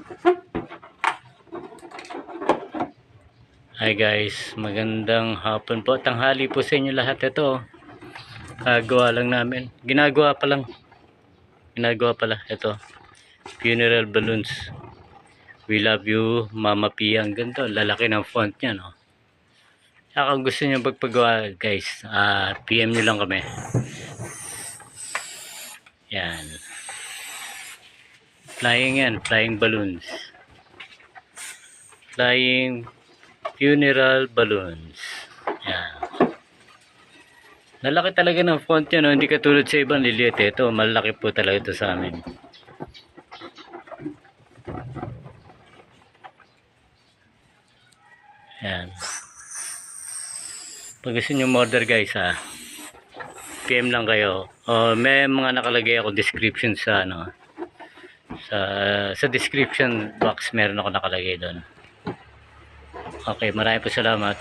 Hi guys, magandang hapon po. Tanghali po sa inyo lahat. Ito, gawa lang namin. Ginagawa pala. Ito, funeral balloons. We love you, Mama Pia. Ang ganda. Lalaki ng font niya, no? Kaya kung gusto niyo magpagawa, guys, PM nyo lang kami. Yan. Flying balloons. Flying funeral balloons. Yan. Lalaki talaga ng font niya, no? Hindi katulad sa ibang liliit. Ito, malaki po talaga ito sa amin. Yan. Pag gusto nyo order guys, PM lang kayo. May mga nakalagay ako description sa sa description box, meron ako nakalagay doon. Okay, maraming po salamat.